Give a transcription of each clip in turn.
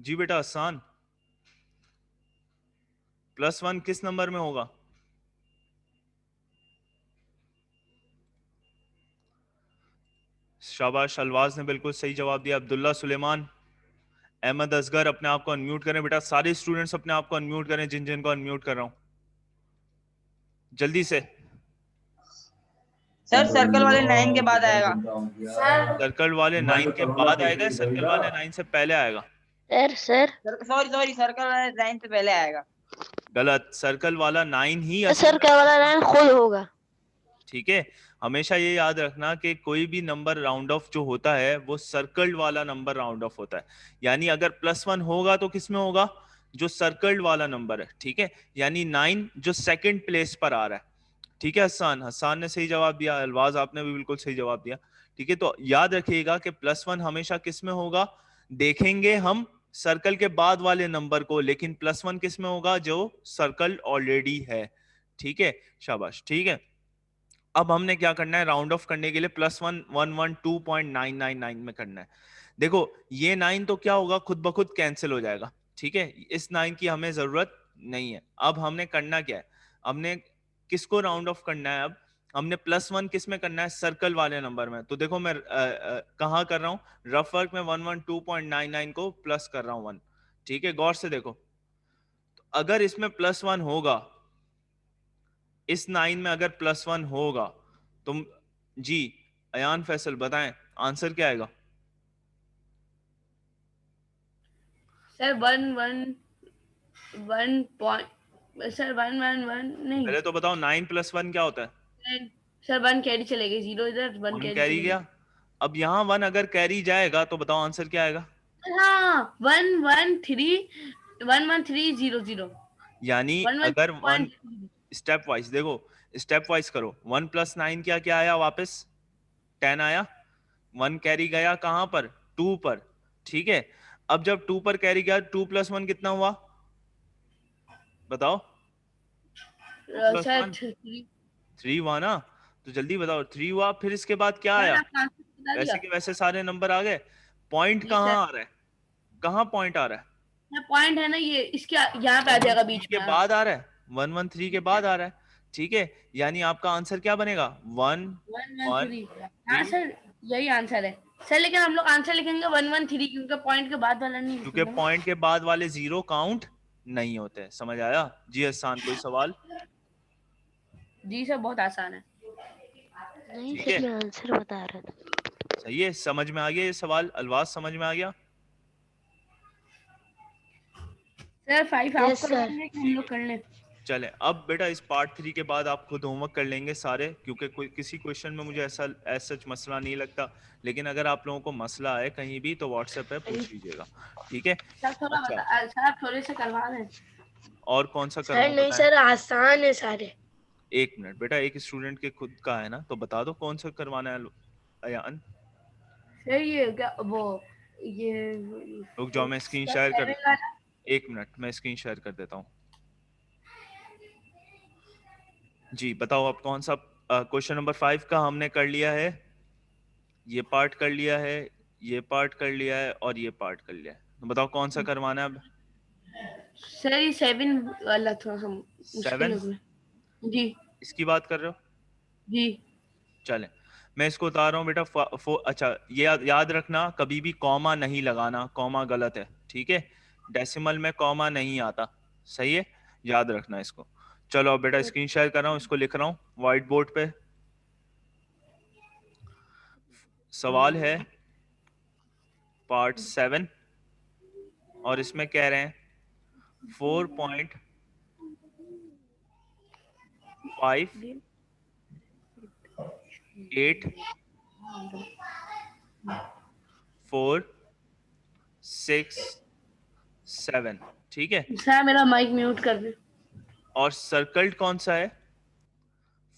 जी बेटा आसान, +1 किस नंबर में होगा? शाबाश, अल्वाज ने बिल्कुल सही जवाब दिया। अब्दुल्ला सुलेमान, अहमद असगर, अपने आप को अनम्यूट करें बेटा। सारे स्टूडेंट्स अपने आप को अनम्यूट करें, जिन जिन को अनम्यूट कर रहा हूं, जल्दी से। सर सर्कल वाले 9 के बाद आएगा। सर्कल वाले 9 के बाद आएगा, सर्कल वाले 9 से पहले आएगा? सर सॉरी सॉरी, सर्कल वाले 9 से पहले आएगा। गलत, सर्कल वाला 9 ही असल सर में क्या वाला 9 खुद होगा। ठीक है। हमेशा ये याद रखना कि कोई भी नंबर राउंड ऑफ जो होता है वो सर्कल्ड वाला नंबर राउंड ऑफ होता है। यानी अगर +1 होगा तो किसमें होगा? जो सर्कल्ड वाला नंबर है, ठीक है। यानी 9 जो सेकंड प्लेस पर आ रहा है, ठीक है। हसन, हसन ने सही जवाब दिया। अलवाज आपने भी बिल्कुल सही जवाब दिया, ठीक है। तो याद रखिएगा कि +1 हमेशा किस में होगा? देखेंगे हम सर्कल के बाद वाले नंबर को, लेकिन +1 किस में होगा? जो सर्कल ऑलरेडी है, ठीक है। शाबाश, ठीक है। अब हमने क्या करना है? राउंड ऑफ करने के लिए +1 112.999 में करना है। देखो ये 9 तो क्या होगा, खुद ब खुद कैंसिल हो जाएगा, ठीक है। इस 9 की हमें जरूरत नहीं है। अब हमने करना क्या है? हमने किसको राउंड ऑफ करना है? अब हमने +1 किस में करना है? सर्कल वाले नंबर में। तो देखो मैं कहाँ कर रहा हूँ? रफ वर्क में 112.99 को प्लस कर रहा हूँ 1, ठीक है। गौर से देखो, तो अगर इसमें +1 होगा, इस 9 में अगर +1 होगा, तुम जी अयान फैसल बताएं आंसर क्या आएगा? सर 111 नहीं पहले तो बताओ 9 + 1 क्या होता है? सर 1 कैरी चलेगी, 0 इधर 1 1 कैरी कैरी चलेगी। गया। अब यहाँ 1 अगर कैरी जाएगा तो बताओ आंसर क्या आएगा? हाँ 113 यानी अगर 1 स्टेप वाइज देखो, स्टेप वाइज करो। 1 + 9 क्या क्या आया वापस? 10 आया। 1 कैरी गया कहां पर? 2 पर, ठीक है। अब जब 2 पर कैरी गया, 2 + 1 कितना हुआ बताओ? 2 + सर 1 3 हुआ ना? तो जल्दी बताओ, 3 हुआ, फिर इसके बाद क्या आया? आपने बता दिया। वैसे के वैसे सारे नंबर आ गए। पॉइंट जी कहाँ सर, आ रहा है? कहाँ पॉइंट आ रहा है? पॉइंट है ना ये, इसके यहाँ पे आ जाएगा 113 बीच के में। हाँ बाद आ रहा है, 113 के बाद आ रहा है, ठीक है। यानी आपका आंसर क्या बनेगा? 1 1 113। हाँ 3, सर यही आंसर है सर, लेकिन हम लोग आंसर लिखेंगे 113 क्योंकि पॉइंट के बाद वाला नहीं क्योंकि लिखेंगे ना। पॉइंट के बाद वाले जीरो काउंट नहीं होते। समझ आया? जी हसान, कोई सवाल? जी सर बहुत आसान है। नहीं ठीक सर, है, मैं आंसर बता रहा था। सही है, समझ में आ गया ये सवाल? अलवाज समझ में आ गया? सर 5 आप यस सर। करवाएंगे कि हम लोग कर लें? चले अब बेटा इस पार्ट 3 के बाद आप खुद होमवर्क कर लेंगे सारे, क्योंकि कोई किसी क्वेश्चन में मुझे ऐसा सच मसला नहीं लगता। लेकिन अगर आप लोगों को मसला है कहीं भी तो व्हाट्सएप पे पूछ लीजिएगा, ठीक है। सर थोड़ा अच्छा, बता, सर आप थोड़े से करवा दें। और कौन सा सर करवाऊं नहीं बताएं? सर, आसान है सारे। 1 मिनट बेटा, एक स्टूडेंट के खुद का है ना, तो बता दो कौन सा करवाना है अयान। सर ये क्या वो ये रुक जाओ, मैं स्क्रीन सर शेयर कर सेवन देता हूँ। वाला। 1 मिनट, मैं स्क्रीन शेयर कर देता हूँ। जी बताओ, अब कौन सा? क्वेश्चन नंबर 5 का हमने कर लिया है, ये पार्ट कर लिया है, ये पार्ट कर लिया है, और ये पार्ट कर लिया है। तो बताओ कौन सा करवाना है अब? सर ये 7 वाला थोड़ा सा मुश्किल 7? हो गया। जी इसकी बात कर रहे हो? जी चले, मैं इसको उतार रहा हूँ बेटा। अच्छा, ये याद रखना, कभी भी कॉमा नहीं लगाना, कॉमा गलत है, ठीक है। डेसिमल में कॉमा नहीं आता, सही है, याद रखना इसको। चलो अब बेटा स्क्रीन शेयर कर रहा हूँ, इसको लिख रहा हूँ व्हाइट बोर्ड पे। सवाल है पार्ट 7, और इसमें कह रहे हैं 4.5 8 4 6 7, ठीक है। सर मेरा माइक म्यूट कर दे। और सर्कल्ड कौन सा है?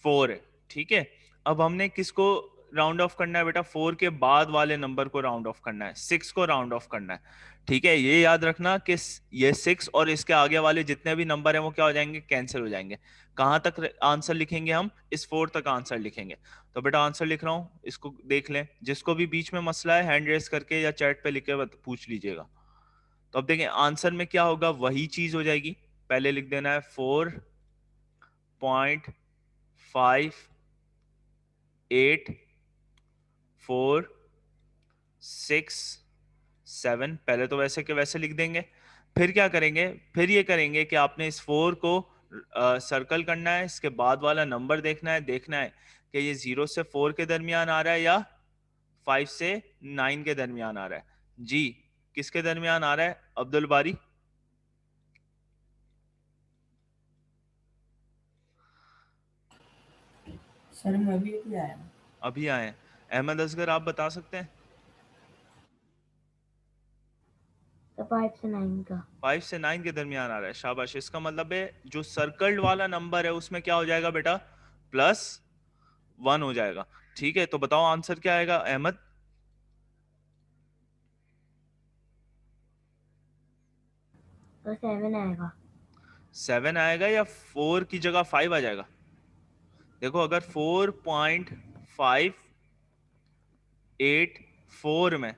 4 है, ठीक है। अब हमने किसको राउंड ऑफ करना है बेटा? 4 के बाद वाले नंबर को राउंड ऑफ करना है, 6 को राउंड ऑफ करना है, ठीक है। ये याद रखना कि ये 6 और इसके आगे वाले जितने भी नंबर हैं वो क्या हो जाएंगे? कैंसिल हो जाएंगे। कहां तक आंसर लिखेंगे हम? इस 4 तक आंसर लिखेंगे। तो बेटा आंसर लिख रहा हूं, इसको देख लें। जिसको भी बीच में मसला है हैंड रेस करके या चैट पे लिख के पूछ लीजिएगा। तो अब देखें आंसर में क्या होगा, वही चीज हो जाएगी। पहले लिख देना है 4.5847। पहले तो वैसे के वैसे लिख देंगे। फिर क्या करेंगे, फिर ये करेंगे कि आपने इस 4 को सर्कल करना है, इसके बाद वाला नंबर देखना है कि ये 0 से 4 के दरमियान आ रहा है या 5 से 9 के दरमियान आ रहा है। जी किसके दरमियान आ रहा है अब्दुल बारी? सर मैं अभी अभी आया हूँ। अभी आए हैं। अहमद असगर आप बता सकते हैं? तो 5 से 9 का 5 से 9 के दरमियान आ रहा है, शाबाश। इसका मतलब है जो सर्कल्ड वाला नंबर है उसमें क्या हो जाएगा बेटा, +1 हो जाएगा। ठीक है, तो बताओ आंसर क्या आएगा अहमद? तो 7 आएगा। 7 आएगा या 4 की जगह 5 आ जाएगा? देखो अगर 4.584 में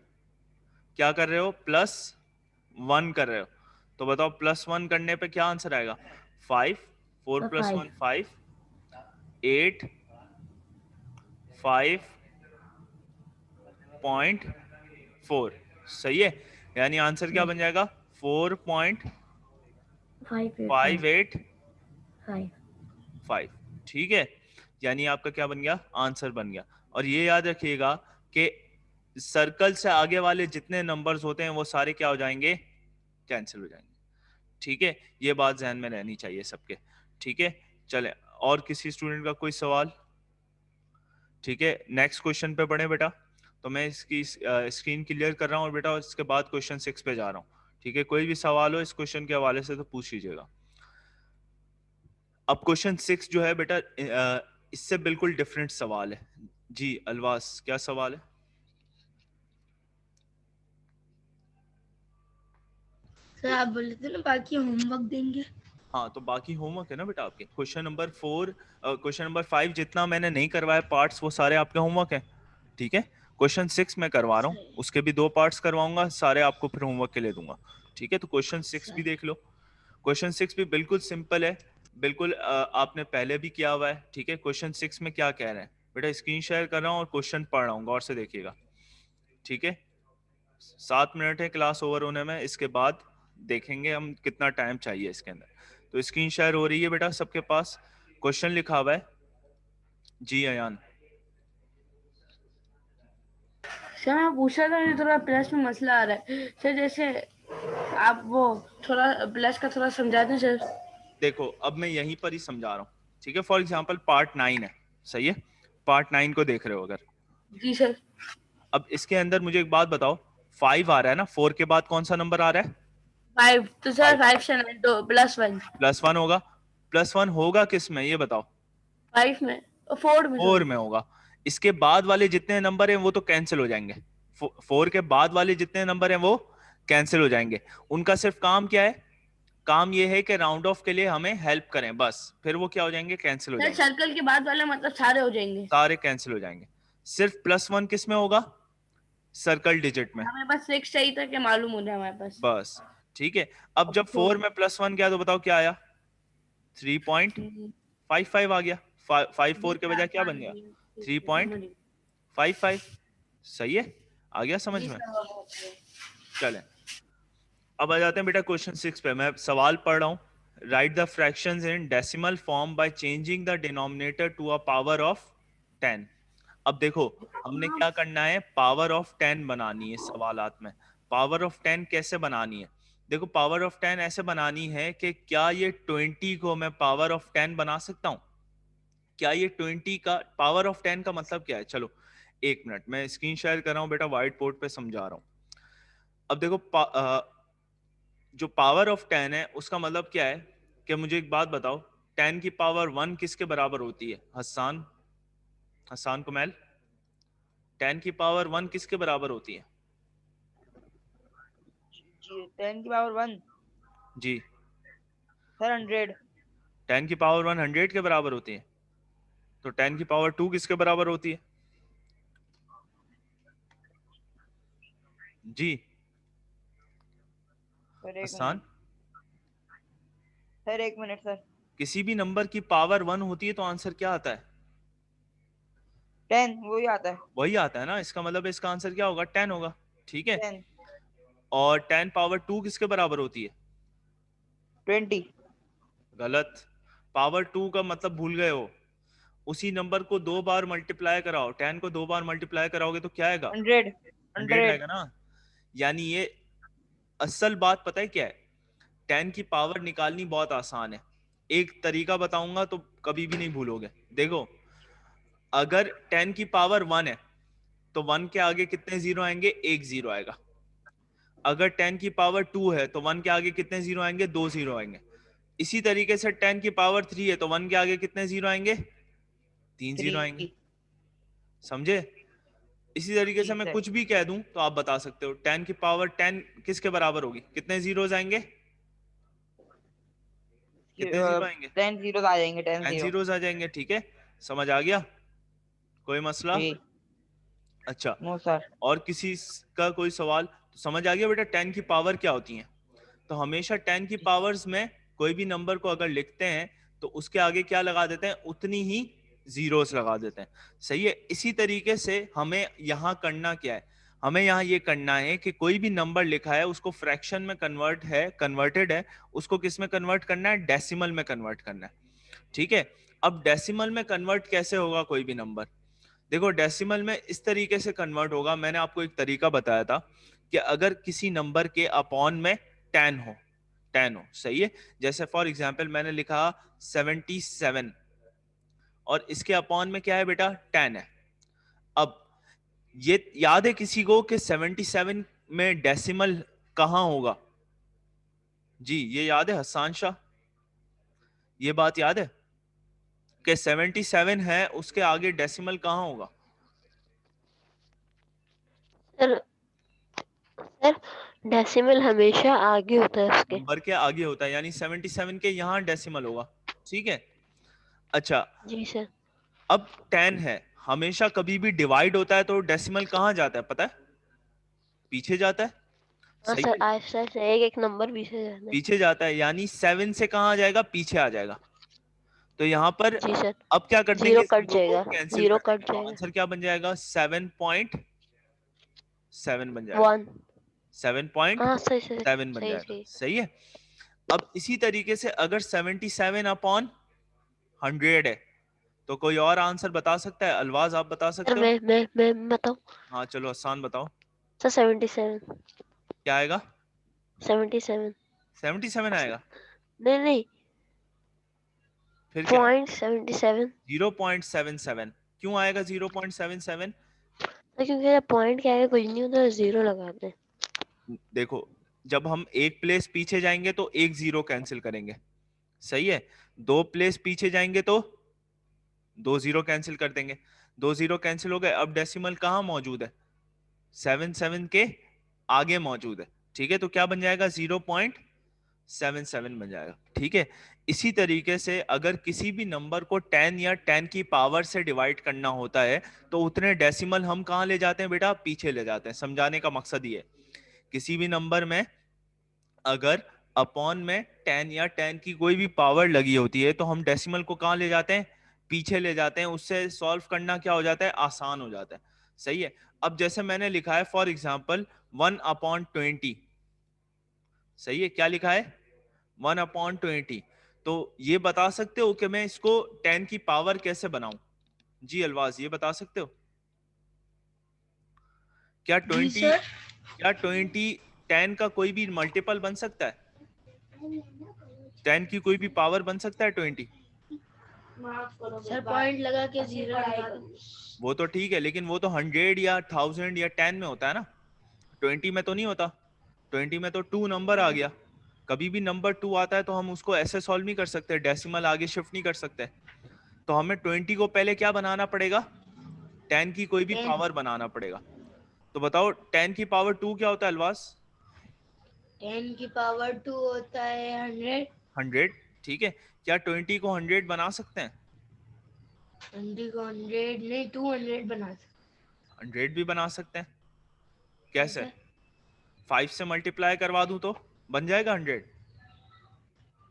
क्या कर रहे हो, +1 कर रहे हो, तो बताओ +1 करने पे क्या आंसर आएगा? 5, 4 तो + 1 5, 8 5.4। सही है, यानी आंसर क्या बन जाएगा? 4.585। 5। ठीक है, यानी आपका क्या बन गया, आंसर बन गया। और ये याद रखिएगा कि सर्कल से आगे वाले जितने नंबर्स होते हैं वो सारे क्या हो जाएंगे, कैंसिल हो जाएंगे। ठीक है, ये बात ध्यान में रहनी चाहिए सबके। ठीक है, चले और किसी स्टूडेंट का कोई सवाल? ठीक है, नेक्स्ट क्वेश्चन पे बढ़े बेटा। तो मैं इसकी स्क्रीन क्लियर कर रहा हूँ और बेटा इसके बाद क्वेश्चन 6 पे जा रहा हूँ। ठीक है, कोई भी सवाल हो इस क्वेश्चन के हवाले से तो पूछ लीजिएगा। अब क्वेश्चन 6 जो है बेटा इससे बिल्कुल डिफरेंट सवाल है। जी अलवास, क्या सवाल है? सर आप बोले थे ना बाकी होमवर्क देंगे। हाँ, तो बाकी होमवर्क है ना बेटा आपके। क्वेश्चन नंबर 5 जितना मैंने नहीं करवाया पार्ट्स वो सारे आपके होमवर्क है। ठीक है, क्वेश्चन 6 मैं करवा रहा हूँ, उसके भी 2 पार्ट्स करवाऊंगा, सारे आपको फिर होमवर्क के लिए दूंगा। ठीक है, तो क्वेश्चन 6 भी देख लो। क्वेश्चन 6 भी बिल्कुल सिंपल है, बिल्कुल आपने पहले भी किया हुआ है। ठीक है, क्वेश्चन 6 में क्या कह रहे हैं बेटा, स्क्रीन शेयर कर रहा हूँ और क्वेश्चन पढ़ रहा हूँ, गौर से देखिएगा। ठीक है, 7 मिनट है क्लास ओवर होने में, इसके बाद देखेंगे हम कितना टाइम चाहिए इसके अंदर। तो स्क्रीन शेयर हो रही है बेटा सबके पास, क्वेश्चन लिखा हुआ है। जी अयान। सर मैं पूछ रहा था, मुझे थोड़ा प्लस में मसला आ रहा है सर, जैसे आप वो थोड़ा प्लस का थोड़ा समझा दें सर। देखो अब मैं यहीं पर ही समझा रहा हूँ। ठीक है, फॉर एग्जांपल पार्ट 9 है, सही है, पार्ट 9 को देख रहे हो अगर। जी सर। अब इसके अंदर मुझे एक बात बताओ, 5 आ रहा है ना, 4 के बाद कौन सा नंबर आ रहा है? 5, तो सर 5 5 से 9 तो +1। +1 होगा। +1 होगा किस में ये बताओ? 5 में, 4 में 4 सॉरी। में होगा। इसके बाद वाले जितने नंबर हैं वो तो कैंसिल हो जाएंगे। 4 के बाद वाले जितने नंबर हैं वो कैंसिल हो जाएंगे। उनका सिर्फ काम क्या है, काम ये है कि राउंड ऑफ के लिए हमें हेल्प करें बस, फिर वो क्या हो जाएंगे, कैंसिल हो सर जाएंगे, सर्कल के बाद वाले मतलब सारे हो जाएंगे। सारे कैंसिल हो जाएंगे। सिर्फ +1 किस में होगा, सर्कल डिजिट में, हमें बस 6 चाहिए था कि मालूम हो जाए हमारे पास। बस। ठीक है, अब जब 4 में +1 गया तो बताओ क्या आया, 3.55 आ गया। 54 के बजाय क्या बन गया, 3.55। सही है, आ गया समझ जी में? सर। चलें अब आ जाते हैं बेटा क्वेश्चन 6 पे। मैं सवाल पढ़ रहा हूँ। Write the fractions in decimal form by changing the denominator to a power of 10। अब देखो हमने क्या करना है, पावर ऑफ 10 बनानी है सवालात में। पावर ऑफ 10 कैसे बनानी है? देखो पावर ऑफ 10 ऐसे बनानी है कि क्या ये 20 को मैं पावर ऑफ 10 बना सकता हूँ? क्या ये 20 का पावर ऑफ 10 का मतलब क्या है? चलो 1 मिनट, मैं स्क्रीन शेयर कर रहा हूँ बेटा, व्हाइट बोर्ड पे समझा रहा हूँ। अब देखो जो पावर ऑफ 10 है उसका मतलब क्या है कि मुझे एक बात बताओ, 10 की पावर 1 किसके बराबर होती है? हसन, हसन कुमैल, 10 की पावर 1 किसके बराबर होती है? जी 10 की पावर 1 जी, सर 100। 10 की पावर 1 100 के बराबर होती है। तो 10 की पावर 2 किसके बराबर होती है? जी सर एक आसान। मिनट सर, एक मिनट सर। किसी भी नंबर की पावर 1 होती है तो आंसर क्या आता है? 10 वही आता है। वही आता है ना, इसका मतलब इसका आंसर क्या होगा? 10 होगा। ठीक है। 10 और 10 पावर 2 किसके बराबर होती है? 20 गलत। पावर 2 का मतलब भूल गए हो। उसी नंबर को 2 बार मल्टीप्लाई कराओ, 10 को 2 बार मल्टीप्लाई कराओगे तो क्या आएगा? 100 100 100 आएगा ना। यानी ये असल बात पता है क्या है? 10 की पावर निकालनी बहुत आसान है। एक तरीका बताऊंगा तो कभी भी नहीं भूलोगे। देखो, अगर 10 की पावर 1 है तो 1 के आगे कितने जीरो आएंगे? एक जीरो आएगा। अगर 10 की पावर 2 है तो 1 के आगे कितने जीरो आएंगे? दो जीरो आएंगे। इसी तरीके से 10 की पावर 3 है तो 1 के आगे कितने जीरो आएंगे? तीन जीरो आएंगे। 3 समझे? इसी तरीके से जी मैं सर। कुछ भी कह दूं तो आप बता सकते हो 10 की पावर 10 किसके बराबर होगी? कितने जीरोस आएंगे? कितने जीरो आएंगे? 10 जीरो आ जाएंगे, 10 10 जीरो। जीरोस आ जाएंगे। ठीक है, समझ आ गया? कोई मसला? जी अच्छा, नो सर। और किसी का कोई सवाल? तो समझ आ गया बेटा 10 की पावर क्या होती है। तो हमेशा 10 की पावर्स में कोई भी नंबर को अगर लिखते हैं तो उसके आगे क्या लगा देते हैं? उतनी ही जीरोस लगा देते हैं। सही है। इसी तरीके से हमें यहाँ करना क्या है? हमें यहाँ ये करना है कि कोई भी नंबर लिखा है उसको फ्रैक्शन में कन्वर्टेड है, उसको किस में कन्वर्ट करना है? डेसिमल में कन्वर्ट करना है। ठीक है। अब डेसिमल में कन्वर्ट कैसे होगा कोई भी नंबर? देखो, डेसिमल में इस तरीके से कन्वर्ट होगा। मैंने आपको एक तरीका बताया था कि अगर किसी नंबर के अपॉन में 10 हो, 10 हो, सही है। जैसे फॉर एग्जांपल मैंने लिखा 77 और इसके अपॉन में क्या है बेटा? 10 है। अब ये याद है किसी को कि 77 में डेसिमल कहां होगा? जी, ये याद है हसन शाह? ये बात याद है कि 77 है, उसके आगे डेसिमल कहां होगा? सर सर डेसिमल हमेशा आगे होता है उसके। नंबर के आगे होता है, यानी 77 के यहाँ डेसिमल होगा। ठीक है। अच्छा, जी सर। अब 10 है, हमेशा कभी भी डिवाइड होता है तो डेसिमल कहाँ जाता है पता है? पीछे जाता है। हाँ सही सर, है, आहिस्ता से एक एक नंबर पीछे जाता है। पीछे जाता है। यानी 7 से कहाँ जाएगा? पीछे आ जाएगा। तो यहाँ पर जी सर। अब क्या कर जीरो देंगे? कट जीरो को जाएगा, कैंसिल जीरो कर कट देंगे तो जाएगा। आंसर क्या बन जाएगा? 7.7 बन जाएगा। 1। 7.7 हाँ सही सही बन सही जाएगा। सही। सही है। अब इसी तरीके से अगर 77 अपॉन 100 है तो कोई और आंसर बता सकता है? अलवाज, आप बता सर सकते हो? मैं बताऊँ? हाँ चलो, आसान बताओ। सर 77। क्या आएगा? 77। 77 आएगा। नहीं नहीं, फिर क्या है? 0.77। 0.77। क्यों आएगा 0.77? सर क्योंकि पॉइंट के आगे कुछ नहीं होता, जीरो लगाते हैं। देखो, जब हम एक प्लेस पीछे जाएंगे तो एक जीरो कैंसिल करेंगे। सही है। दो प्लेस पीछे जाएंगे तो दो जीरो कैंसिल कर देंगे। दो जीरो कैंसिल हो गए। अब डेसिमल कहाँ मौजूद है? 77 के आगे मौजूद है। ठीक है, तो क्या बन जाएगा? 0.77 बन जाएगा। ठीक है। इसी तरीके से अगर किसी भी नंबर को 10 या 10 की पावर से डिवाइड करना होता है तो उतने डेसिमल हम कहाँ ले जाते हैं बेटा? पीछे ले जाते हैं। समझाने का मकसद ये है, किसी भी नंबर में अगर अपॉन में 10 या 10 की कोई भी पावर लगी होती है तो हम डेसिमल को कहाँ ले जाते हैं? पीछे ले जाते हैं। उससे सॉल्व करना क्या हो जाता है? आसान हो जाता है। सही है। अब जैसे मैंने लिखा है फॉर एग्जाम्पल 1/20। सही है। क्या लिखा है? 1/20। तो ये बता सकते हो कि मैं इसको 10 की पावर कैसे बनाऊं? जी अलवाज, ये बता सकते हो? क्या जी 20 सर। क्या 20 10 का कोई भी मल्टीपल बन सकता है? 10 की कोई भी पावर बन सकता है 20? सर पॉइंट लगा के जीरो लगा दो। वो तो ठीक है, लेकिन वो तो 100 या 1000 या 10 में होता है ना, 20 में तो नहीं होता। 20 में तो 2 नंबर आ गया। कभी भी नंबर 2 आता है तो हम उसको ऐसे सॉल्व नहीं कर सकते, डेसिमल आगे शिफ्ट नहीं कर सकते। तो हमें 20 को पहले क्या बनाना पड़ेगा? 10 की कोई भी 10। पावर बनाना पड़ेगा। तो बताओ 10 की पावर 2 क्या होता है अलवास? 10 की पावर 2 होता है 100। 100। ठीक है। क्या 20 को 100 बना सकते हैं? 20 को 100 नहीं, 200 बना सकते 100 भी बना सकते हैं। हैं कैसे? सर। 5 से मल्टीप्लाई करवा दूं तो बन जाएगा 100।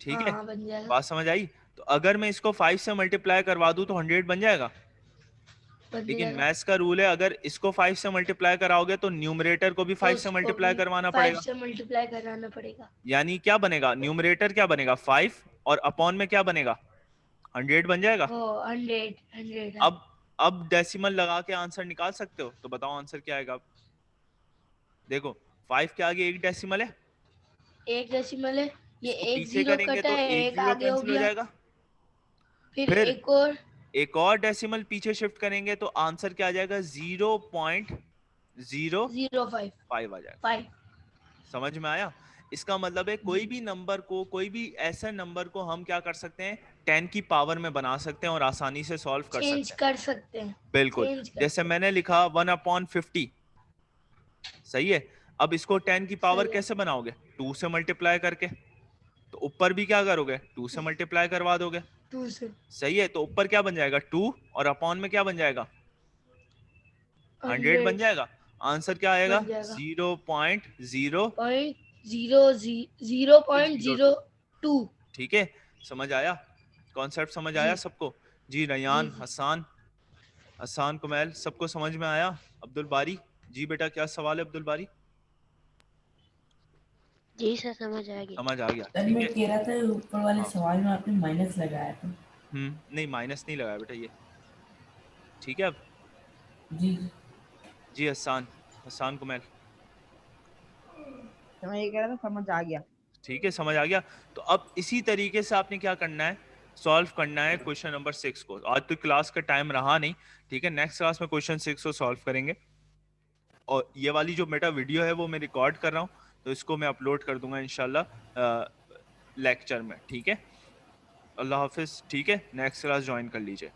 ठीक है, हाँ बन जाएगा, बात समझ आई? तो अगर मैं इसको 5 से मल्टीप्लाई करवा दूं तो 100 बन जाएगा। बन लेकिन जाएगा। मैथ्स का रूल है, अगर इसको 5 से मल्टीप्लाई कराओगे तो न्यूमरेटर को भी तो 5 से उसको मल्टीप्लाई भी करवाना 5 पड़ेगा। से मल्टीप्लाई कराना पड़ेगा। यानी क्या बनेगा, न्यूमरेटर क्या बनेगा 5 और अपॉन में क्या बनेगा 100 बन जाएगा। वो 100 अब डेसिमल लगा के आंसर निकाल सकते हो, तो बताओ आंसर क्या आएगा। देखो 5 के आगे एक डेसिमल है, एक डेसिमल है, ये इसको एक पीछे जीरो करेंगे कटा तो है, एक एक जीरो आगे हो कैंसिल हो गया, जाएगा। फिर फिर एक और डेसिमल पीछे शिफ्ट करेंगे तो आंसर क्या आ जाएगा 0.005 आ जाएगा। 5। समझ में आया? इसका मतलब है कोई भी नंबर को, कोई भी ऐसे नंबर को हम क्या कर सकते हैं 10 की पावर में बना सकते हैं और आसानी से सॉल्व कर चेंज सकते हैं। कर सकते हैं, बिल्कुल, चेंज कर जैसे सकते मैंने लिखा 1/50, सही है। अब इसको 10 की पावर सही है। कैसे बनाओगे, 2 से मल्टीप्लाई करके। तो ऊपर भी क्या करोगे, 2 से मल्टीप्लाई करवा दोगे, 2 से सही है। तो ऊपर क्या बन जाएगा 2 और अपॉन में क्या बन जाएगा 100 बन 100 जाएगा। आंसर क्या आएगा बन जाएगा 0.002। 0.02। ठीक है, समझ आया, कॉन्सेप्ट समझ आया जी सबको? जी जी रयान, जी। हसान कुमैल, सबको समझ में आया? अब्दुल बारी जी बेटा, क्या सवाल है अब्दुल बारी? जी सर समझ आ गया। समझ आ गया, सर ठीक मैं है। कह रहा था ऊपर वाले हाँ, सवाल में आपने माइनस लगाया था। नहीं माइनस नहीं लगाया बेटा ये, ठीक है। अब जी जी। जी हसान कुमैल, तो मैं ये कह रहा था समझ आ गया। ठीक है, समझ आ गया। तो अब इसी तरीके से आपने क्या करना है, सॉल्व करना है क्वेश्चन नंबर 6 को। आज तो क्लास का टाइम रहा नहीं, ठीक है, नेक्स्ट क्लास में क्वेश्चन 6 को सॉल्व करेंगे। और ये वाली जो मेरा वीडियो है वो मैं रिकॉर्ड कर रहा हूँ, तो इसको मैं अपलोड कर दूंगा इंशाल्लाह लेक्चर में, ठीक है। अल्लाह हाफिज, ठीक है, नेक्स्ट क्लास ज्वाइन कर लीजिए।